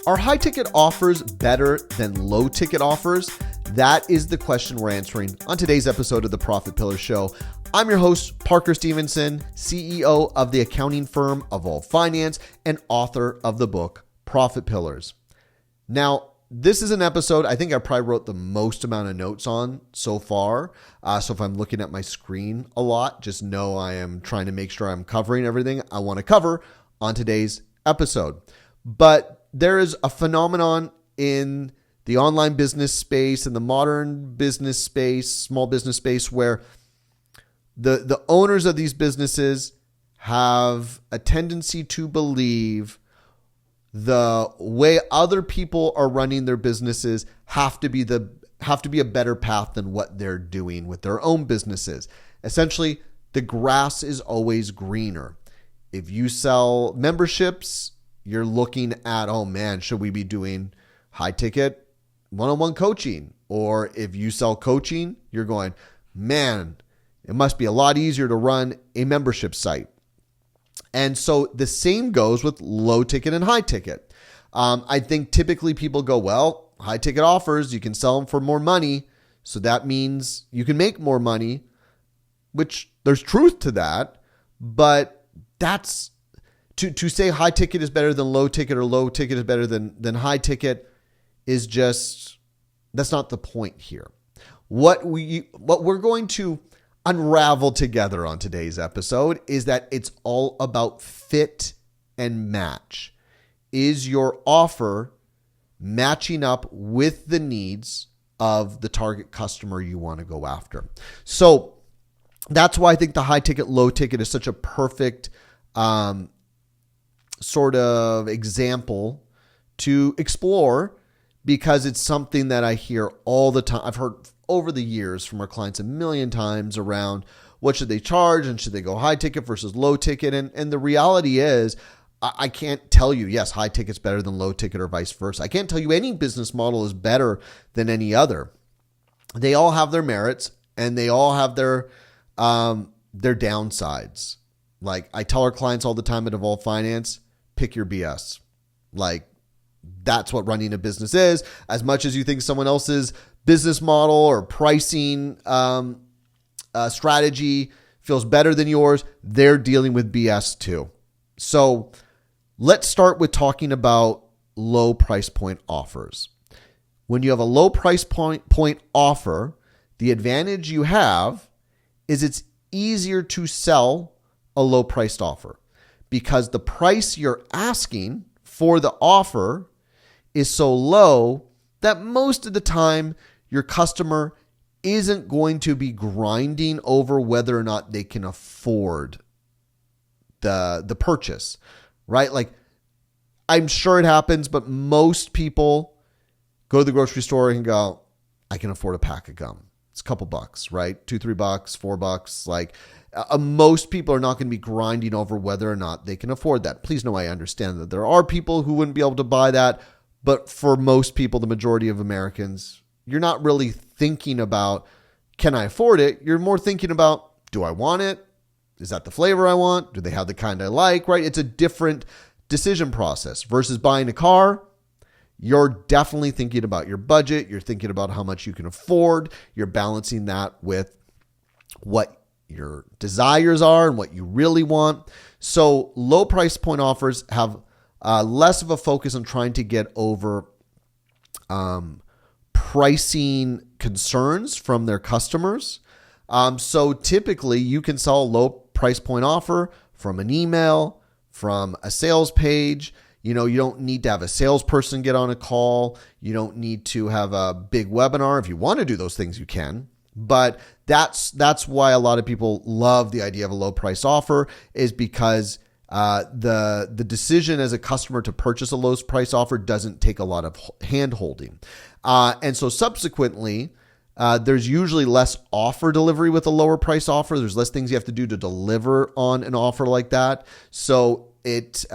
Are high-ticket offers better than low-ticket offers? That is the question we're answering on today's episode of the Profit Pillar Show. I'm your host, Parker Stephenson, CEO of the accounting firm Evolve Finance and author of the book, Profit Pillars. Now, this is an episode I think I probably wrote the most amount of notes on so far. So if I'm looking at my screen a lot, just know I am trying to make sure I'm covering everything I want to cover on today's episode. But there is a phenomenon in the online business space and the modern business space, small business space, where the owners of these businesses have a tendency to believe the way other people are running their businesses have to be a better path than what they're doing with their own businesses. Essentially, the grass is always greener. If you sell memberships, you're looking at, oh man, should we be doing high ticket one-on-one coaching? Or if you sell coaching, you're going, man, it must be a lot easier to run a membership site. And so the same goes with low ticket and high ticket. I think typically people go, well, high ticket offers, you can sell them for more money. So that means you can make more money, which there's truth to that. But that's to say high ticket is better than low ticket or low ticket is better than high ticket is just, that's not the point here. What we're going to unravel together on today's episode is that it's all about fit and match. Is your offer matching up with the needs of the target customer you want to go after? So that's why I think the high ticket, low ticket is such a perfect sort of example to explore, because it's something that I hear all the time. I've heard over the years from our clients a million times around what should they charge and should they go high ticket versus low ticket. And the reality is I can't tell you, yes, high ticket's better than low ticket or vice versa. I can't tell you any business model is better than any other. They all have their merits and they all have their downsides. Like I tell our clients all the time at Evolve Finance, pick your BS. Like that's what running a business is. As much as you think someone else's business model or pricing strategy feels better than yours, they're dealing with BS too. So let's start with talking about low price point offers. When you have a low price point offer, the advantage you have is it's easier to sell a low priced offer because the price you're asking for the offer is so low that most of the time your customer isn't going to be grinding over whether or not they can afford the purchase, right? Like I'm sure it happens, but most people go to the grocery store and go, I can afford a pack of gum. It's a couple bucks, right? $2, $3, $4. Like most people are not going to be grinding over whether or not they can afford that. Please know I understand that there are people who wouldn't be able to buy that. But for most people, the majority of Americans, you're not really thinking about, can I afford it? You're more thinking about, do I want it? Is that the flavor I want? Do they have the kind I like, right? It's a different decision process versus buying a car. You're definitely thinking about your budget. You're thinking about how much you can afford. You're balancing that with what your desires are and what you really want. So low price point offers have less of a focus on trying to get over pricing concerns from their customers. So typically you can sell a low price point offer from an email, from a sales page. You know, you don't need to have a salesperson get on a call. You don't need to have a big webinar. If you want to do those things, you can. But that's why a lot of people love the idea of a low price offer, is because the decision as a customer to purchase a low price offer doesn't take a lot of hand holding. And so subsequently, there's usually less offer delivery with a lower price offer. There's less things you have to do to deliver on an offer like that. So it,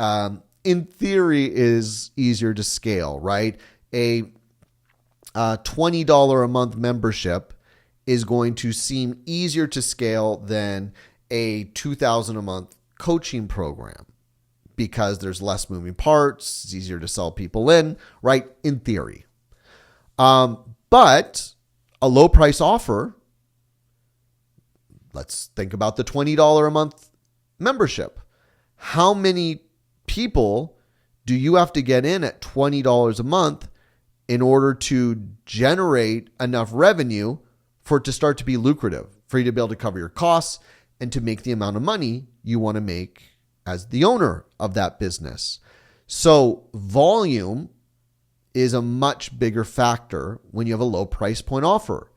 in theory, is easier to scale, right? A $20 a month membership is going to seem easier to scale than a $2,000 a month coaching program, because there's less moving parts. It's easier to sell people in, right? In theory. But a low price offer, let's think about the $20 a month membership. How many people do you have to get in at $20 a month in order to generate enough revenue for it to start to be lucrative, for you to be able to cover your costs and to make the amount of money you want to make as the owner of that business? So volume is a much bigger factor when you have a low price point offer.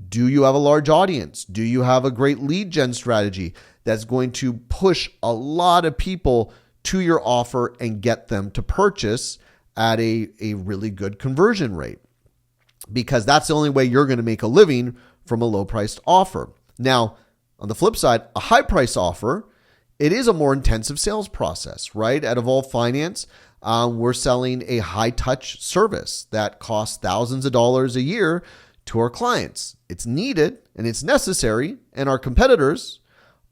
Do you have a large audience? Do you have a great lead gen strategy that's going to push a lot of people to your offer and get them to purchase at a really good conversion rate? Because that's the only way you're going to make a living from a low priced offer. Now, on the flip side, a high price offer, it is a more intensive sales process, right? At Evolve Finance, we're selling a high touch service that costs thousands of dollars a year to our clients. It's needed and it's necessary, and our competitors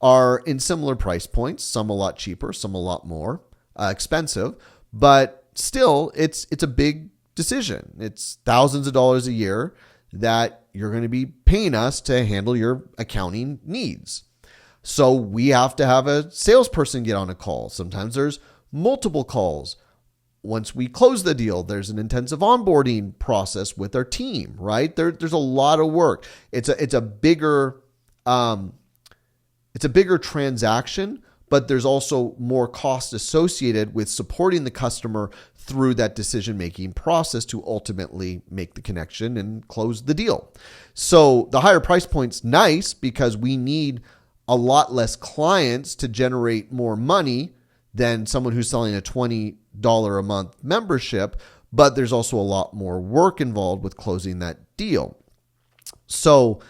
are in similar price points, some a lot cheaper, some a lot more expensive, but still it's a big decision. It's thousands of dollars a year that you're going to be paying us to handle your accounting needs. So we have to have a salesperson get on a call. Sometimes there's multiple calls. Once we close the deal, there's an intensive onboarding process with our team, right? There's a lot of work. It's a bigger transaction, but there's also more cost associated with supporting the customer through that decision-making process to ultimately make the connection and close the deal. So the higher price point's nice because we need a lot less clients to generate more money than someone who's selling a $20 a month membership, but there's also a lot more work involved with closing that deal. So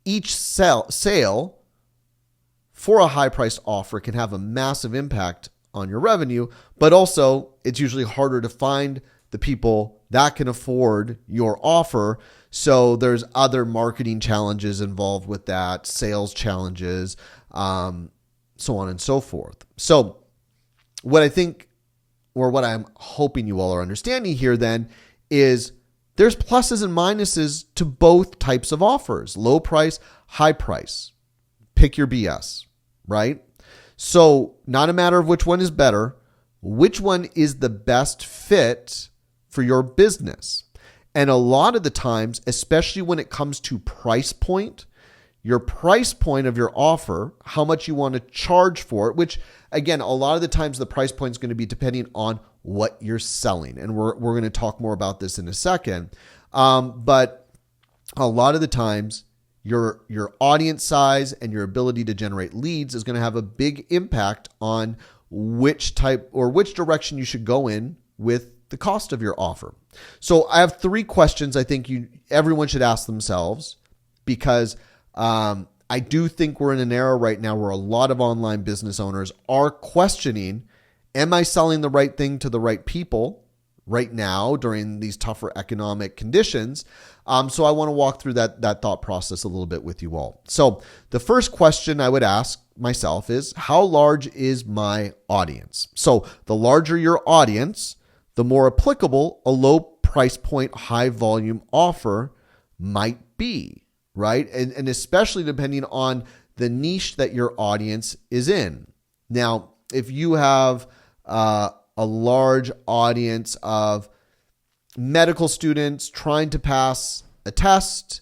each sale for a high-priced offer can have a massive impact on your revenue, but also it's usually harder to find the people that can afford your offer. So there's other marketing challenges involved with that, sales challenges, so on and so forth. So what I think, or what I'm hoping you all are understanding here then, is there's pluses and minuses to both types of offers, low price, high price. Pick your BS, right? So not a matter of which one is better, which one is the best fit for your business. And a lot of the times, especially when it comes to price point, your price point of your offer, how much you want to charge for it, which again, a lot of the times the price point is going to be depending on what you're selling. And we're going to talk more about this in a second. But a lot of the times your audience size and your ability to generate leads is going to have a big impact on which type or which direction you should go in with the cost of your offer. So I have 3 questions I think everyone should ask themselves, because I do think we're in an era right now where a lot of online business owners are questioning, am I selling the right thing to the right people right now during these tougher economic conditions? So I want to walk through that thought process a little bit with you all. So the first question I would ask myself is, how large is my audience? So the larger your audience, the more applicable a low price point, high volume offer might be, right? And especially depending on the niche that your audience is in. Now, if you have a large audience of medical students trying to pass a test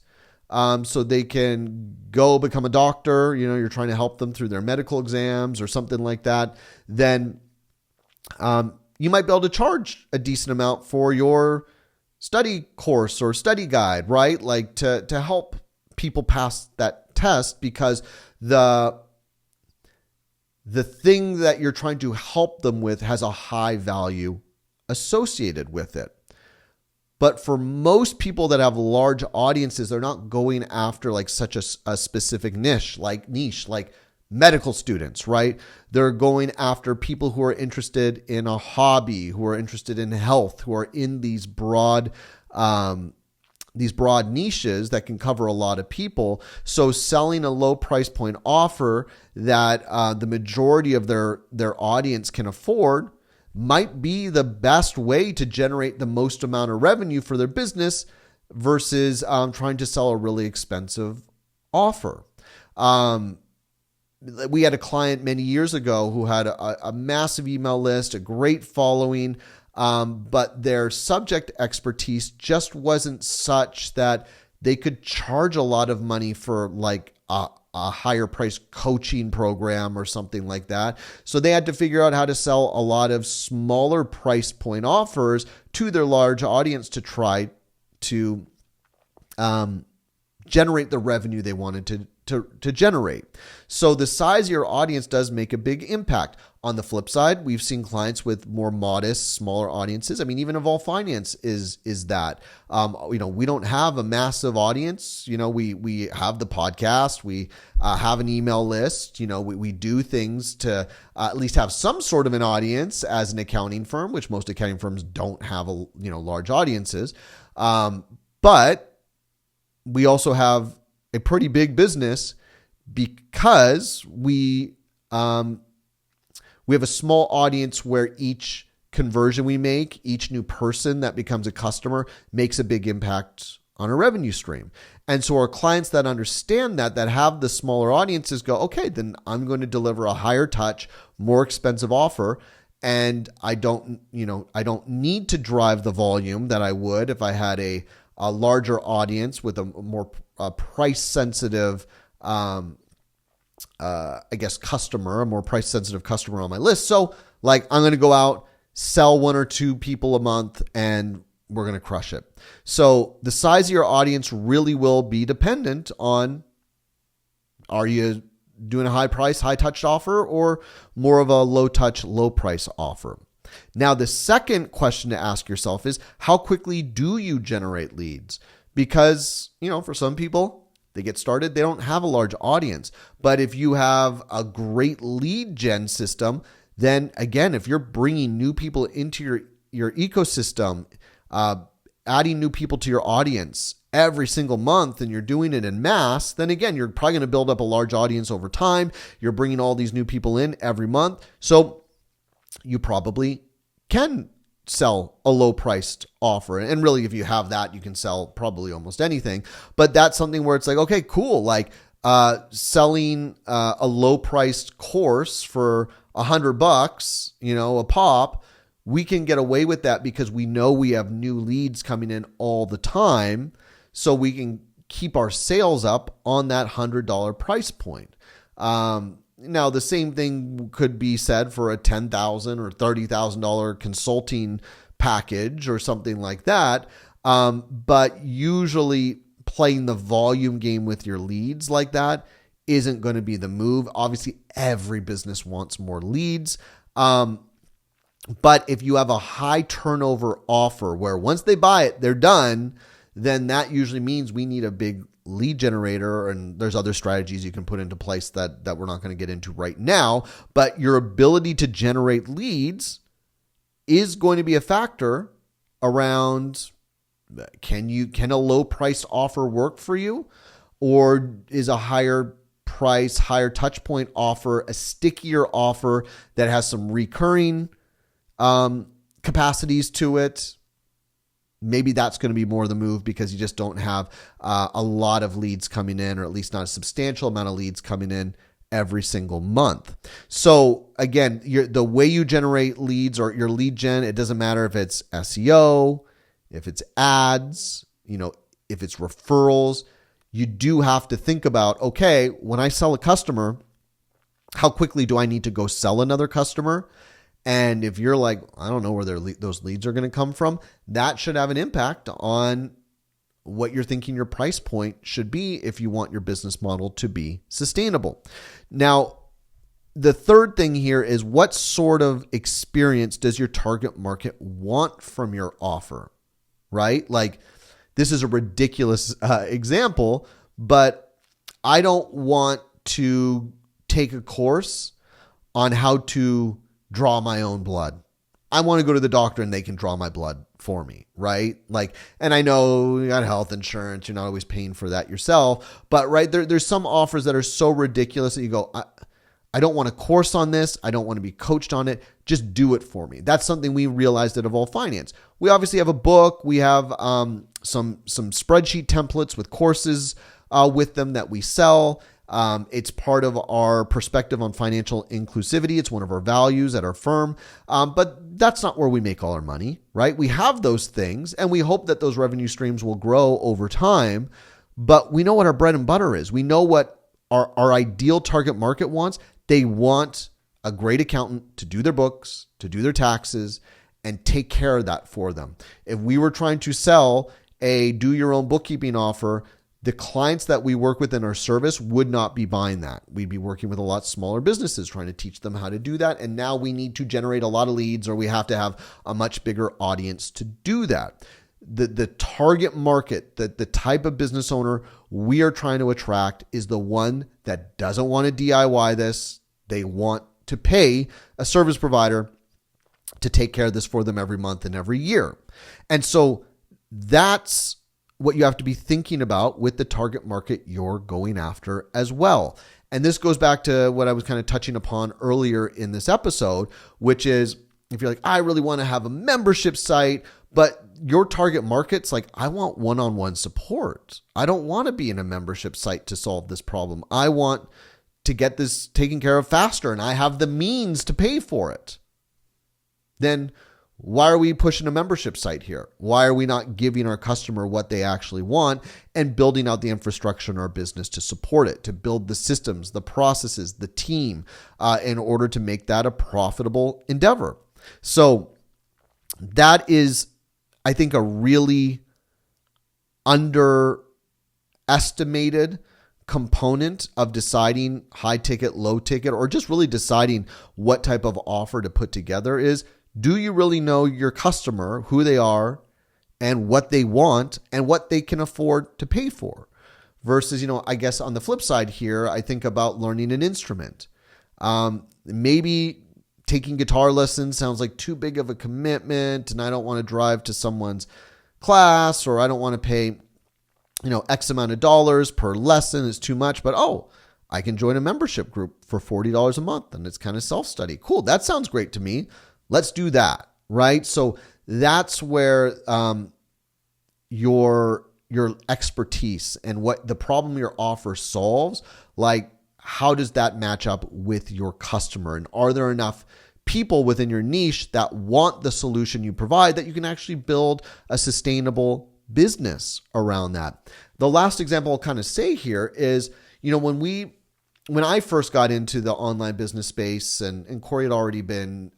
so they can go become a doctor, you're trying to help them through their medical exams or something like that, then you might be able to charge a decent amount for your study course or study guide, right? Like to help people pass that test, because the thing that you're trying to help them with has a high value associated with it. But for most people that have large audiences, they're not going after like such a specific niche like medical students, right? They're going after people who are interested in a hobby, who are interested in health, who are in these broad these broad niches that can cover a lot of people. So selling a low price point offer that the majority of their audience can afford might be the best way to generate the most amount of revenue for their business versus trying to sell a really expensive offer. We had a client many years ago who had a massive email list, a great following, but their subject expertise just wasn't such that they could charge a lot of money for like a higher price coaching program or something like that. So they had to figure out how to sell a lot of smaller price point offers to their large audience to try to generate the revenue they wanted to generate. So the size of your audience does make a big impact. On the flip side, we've seen clients with more modest, smaller audiences. I mean, even Evolve Finance is that. We don't have a massive audience. We have the podcast. We have an email list. We do things to at least have some sort of an audience as an accounting firm, which most accounting firms don't have large audiences. But we also have a pretty big business because we have a small audience where each conversion we make, each new person that becomes a customer makes a big impact on a revenue stream. And so our clients that understand that have the smaller audiences go, okay, then I'm going to deliver a higher touch, more expensive offer. And I don't need to drive the volume that I would if I had a larger audience with a more price sensitive, customer, a more price sensitive customer on my list. So I'm going to go out, sell one or two people a month, and we're going to crush it. So the size of your audience really will be dependent on, are you doing a high price, high touch offer or more of a low touch, low price offer? Now, the second question to ask yourself is, how quickly do you generate leads? Because, for some people, they get started, they don't have a large audience. But if you have a great lead gen system, then again, if you're bringing new people into your ecosystem, adding new people to your audience every single month, and you're doing it in mass, then again, you're probably going to build up a large audience over time. You're bringing all these new people in every month. So you probably can sell a low priced offer. And really, if you have that, you can sell probably almost anything. But that's something where it's like, okay, cool. Selling a low priced course for $100, a pop, we can get away with that because we know we have new leads coming in all the time. So we can keep our sales up on that $100 price point. Now, the same thing could be said for a $10,000 or $30,000 consulting package or something like that. But usually playing the volume game with your leads like that isn't going to be the move. Obviously, every business wants more leads. But if you have a high turnover offer where once they buy it, they're done, then that usually means we need a big lead generator, and there's other strategies you can put into place that we're not going to get into right now. But your ability to generate leads is going to be a factor around, can a low priced offer work for you, or is a higher price, higher touch point offer a stickier offer that has some recurring capacities to it? Maybe that's going to be more of the move because you just don't have a lot of leads coming in, or at least not a substantial amount of leads coming in every single month. So again, the way you generate leads or your lead gen, it doesn't matter if it's SEO, if it's ads, if it's referrals, you do have to think about, okay, when I sell a customer, how quickly do I need to go sell another customer? And if you're like, I don't know where those leads are going to come from, that should have an impact on what you're thinking your price point should be if you want your business model to be sustainable. Now, the third thing here is, what sort of experience does your target market want from your offer, right? This is a ridiculous example, but I don't want to take a course on how to draw my own blood, I want to go to the doctor and they can draw my blood for me, right? Like, and I know you got health insurance, you're not always paying for that yourself, but right, there's some offers that are so ridiculous that you go, I don't want a course on this. I don't want to be coached on it. Just do it for me. That's something we realized at Evolve Finance. We obviously have a book. We have some spreadsheet templates with courses with them that we sell. It's part of our perspective on financial inclusivity. It's one of our values at our firm. But that's not where we make all our money, right? We have those things and we hope that those revenue streams will grow over time, but we know what our bread and butter is. We know what our ideal target market wants. They want a great accountant to do their books, to do their taxes, and take care of that for them. If we were trying to sell a do your own bookkeeping offer, the clients that we work with in our service would not be buying that. We'd be working with a lot smaller businesses trying to teach them how to do that. And now we need to generate a lot of leads, or we have to have a much bigger audience to do that. The target market, the type of business owner we are trying to attract is the one that doesn't want to DIY this. They want to pay a service provider to take care of this for them every month and every year. And so that's what you have to be thinking about with the target market you're going after as well. And this goes back to what I was kind of touching upon earlier in this episode, which is if you're like, I really want to have a membership site, but your target market's like, I want one-on-one support. I don't want to be in a membership site to solve this problem. I want to get this taken care of faster and I have the means to pay for it. Then why are we pushing a membership site here? Why are we not giving our customer what they actually want and building out the infrastructure in our business to support it, to build the systems, the processes, the team in order to make that a profitable endeavor? So that is, I think, a really underestimated component of deciding high ticket, low ticket, or just really deciding what type of offer to put together is, do you really know your customer, who they are and what they want and what they can afford to pay for? Versus, I guess on the flip side here, I think about learning an instrument. Maybe taking guitar lessons sounds like too big of a commitment and I don't want to drive to someone's class, or I don't want to pay X amount of dollars per lesson is too much, but I can join a membership group for $40 a month and it's kind of self-study. Cool. That sounds great to me. Let's do that. Right. So that's where your expertise and what the problem your offer solves, like how does that match up with your customer? And are there enough people within your niche that want the solution you provide that you can actually build a sustainable business around that? The last example I'll kind of say here is, when I first got into the online business space, and Corey had already been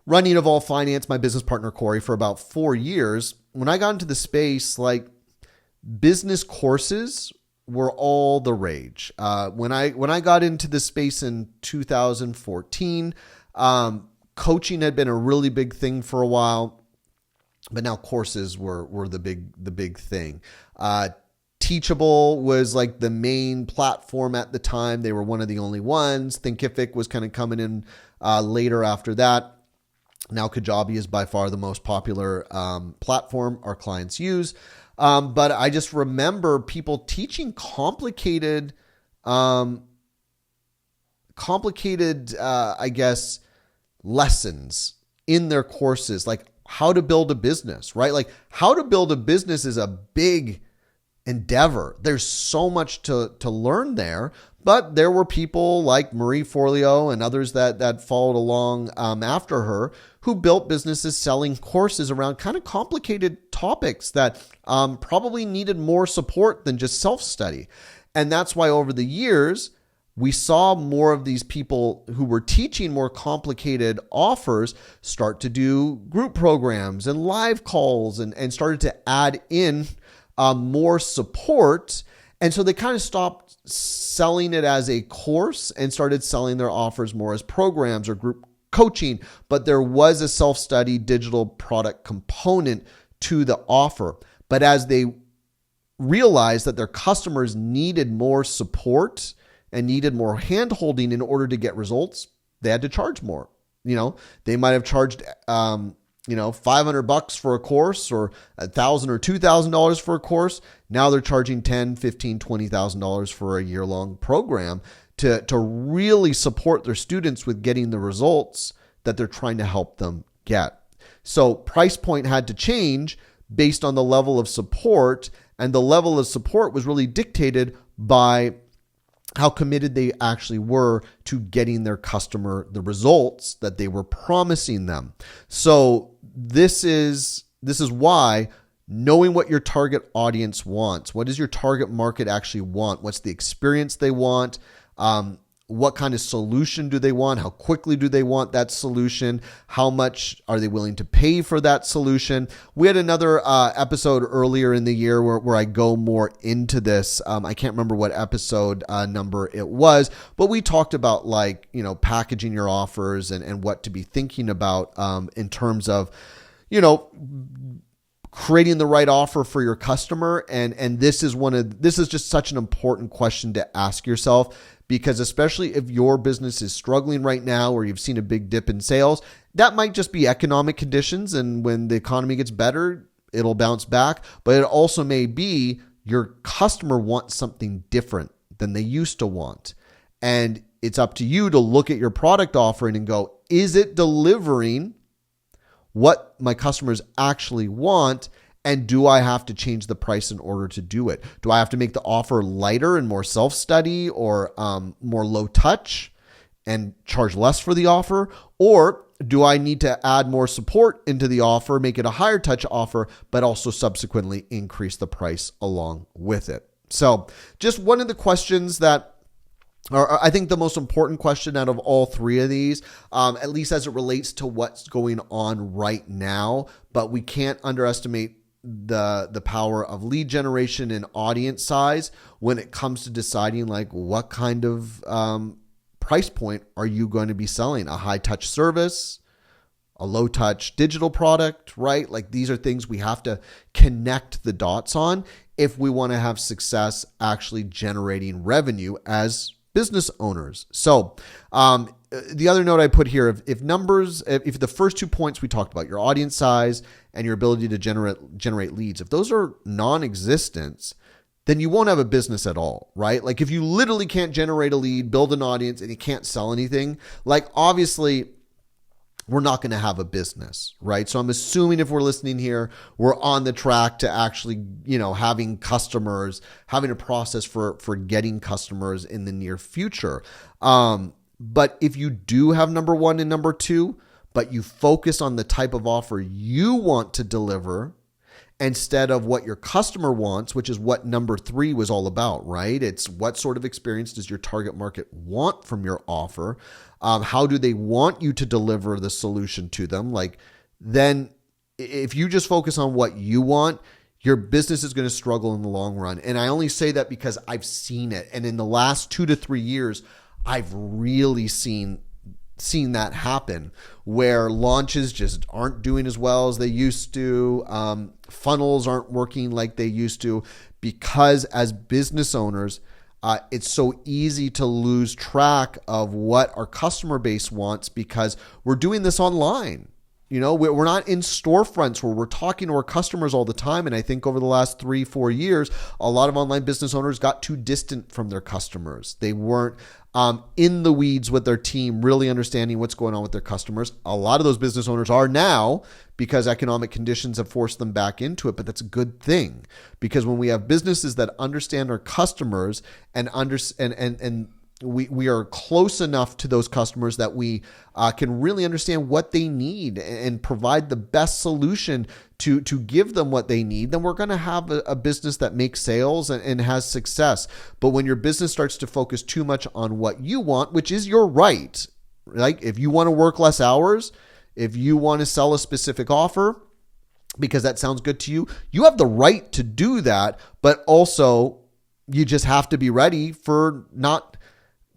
running Evolve Finance, my business partner Corey, for about 4 years. When I got into the space, like business courses were all the rage. When I got into the space in 2014, coaching had been a really big thing for a while. But now courses were the big thing. Teachable was like the main platform at the time. They were one of the only ones. Thinkific was kind of coming in later after that. Now Kajabi is by far the most popular platform our clients use. But I just remember people teaching complicated, I guess, lessons in their courses, like how to build a business, right? Like how to build a business is a big endeavor. There's so much to learn there, but there were people like Marie Forleo and others that followed along after her who built businesses selling courses around kind of complicated topics that probably needed more support than just self-study. And that's why over the years, we saw more of these people who were teaching more complicated offers start to do group programs and live calls and started to add in more support. And so they kind of stopped selling it as a course and started selling their offers more as programs or group coaching. But there was a self-study digital product component to the offer. But as they realized that their customers needed more support and needed more hand-holding in order to get results, they had to charge more. They might have charged, $500 for a course or $1,000 or $2,000 for a course. Now they're charging $10,000, $15,000, $20,000 for a year-long program to really support their students with getting the results that they're trying to help them get. So price point had to change based on the level of support, and the level of support was really dictated by how committed they actually were to getting their customer the results that they were promising them. So this is why knowing what your target audience wants, what does your target market actually want, what's the experience they want, what kind of solution do they want, how quickly do they want that solution, how much are they willing to pay for that solution. We had another episode earlier in the year where I go more into this. I can't remember what episode number it was, but we talked about packaging your offers and what to be thinking about in terms of, creating the right offer for your customer. And this is just such an important question to ask yourself, because especially if your business is struggling right now or you've seen a big dip in sales, that might just be economic conditions. And when the economy gets better, it'll bounce back. But it also may be your customer wants something different than they used to want. And it's up to you to look at your product offering and go, is it delivering what my customers actually want? And do I have to change the price in order to do it? Do I have to make the offer lighter and more self-study or more low touch and charge less for the offer? Or do I need to add more support into the offer, make it a higher touch offer, but also subsequently increase the price along with it? So just one of the questions that I think the most important question out of all three of these, at least as it relates to what's going on right now, but we can't underestimate the power of lead generation and audience size when it comes to deciding what kind of price point are you going to be selling? A high touch service, a low touch digital product, right? These are things we have to connect the dots on if we want to have success actually generating revenue as business owners. So the other note I put here, if the first 2 points we talked about, your audience size and your ability to generate leads, if those are non-existent, then you won't have a business at all, right? If you literally can't generate a lead, build an audience, and you can't sell anything, obviously we're not going to have a business, right? So I'm assuming if we're listening here, we're on the track to actually, having customers, having a process for getting customers in the near future. But if you do have number one and number two, but you focus on the type of offer you want to deliver instead of what your customer wants, which is what number three was all about, right? It's what sort of experience does your target market want from your offer? How do they want you to deliver the solution to them? Then if you just focus on what you want, your business is going to struggle in the long run. And I only say that because I've seen it. And in the last 2 to 3 years, I've really seen that happen, where launches just aren't doing as well as they used to. Funnels aren't working like they used to, because as business owners, it's so easy to lose track of what our customer base wants because we're doing this online. We're not in storefronts where we're talking to our customers all the time. And I think over the last 3-4 years, a lot of online business owners got too distant from their customers. They weren't in the weeds with their team, really understanding what's going on with their customers. A lot of those business owners are now, because economic conditions have forced them back into it. But that's a good thing, because when we have businesses that understand our customers and we are close enough to those customers that we can really understand what they need and provide the best solution to give them what they need, then we're going to have a business that makes sales and has success. But when your business starts to focus too much on what you want, which is your right, if you want to work less hours, if you want to sell a specific offer because that sounds good to you, you have the right to do that. But also you just have to be ready for not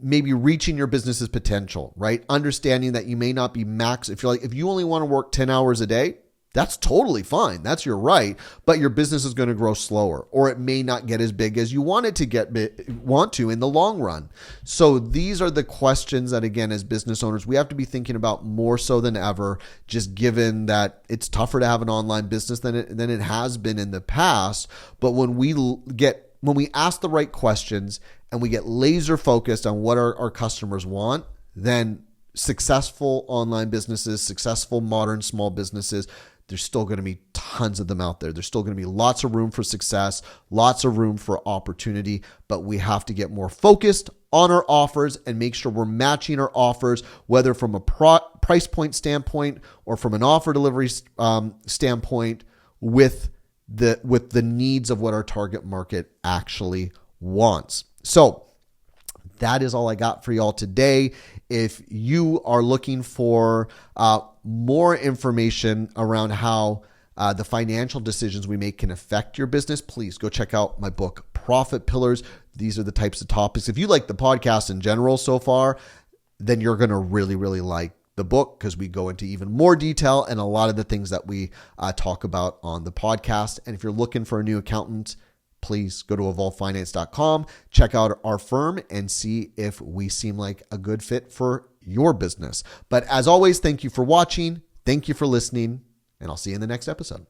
maybe reaching your business's potential, right? Understanding that you may not be max. If you only want to work 10 hours a day, That's totally fine. That's your right, but your business is going to grow slower, or it may not get as big as you want it to want to in the long run. So these are the questions that, again, as business owners, we have to be thinking about more so than ever, just given that it's tougher to have an online business than it has been in the past. But when we ask the right questions and we get laser focused on what our customers want, then successful online businesses, successful modern small businesses, there's still going to be tons of them out there. There's still going to be lots of room for success, lots of room for opportunity, but we have to get more focused on our offers and make sure we're matching our offers, whether from a price point standpoint or from an offer delivery standpoint, with the needs of what our target market actually wants. So that is all I got for y'all today. If you are looking for more information around how the financial decisions we make can affect your business, please go check out my book, Profit Pillars. These are the types of topics. If you like the podcast in general so far, then you're going to really, really like the book, because we go into even more detail and a lot of the things that we talk about on the podcast. And if you're looking for a new accountant, please go to evolvefinance.com, check out our firm, and see if we seem like a good fit for your business. But as always, thank you for watching. Thank you for listening, and I'll see you in the next episode.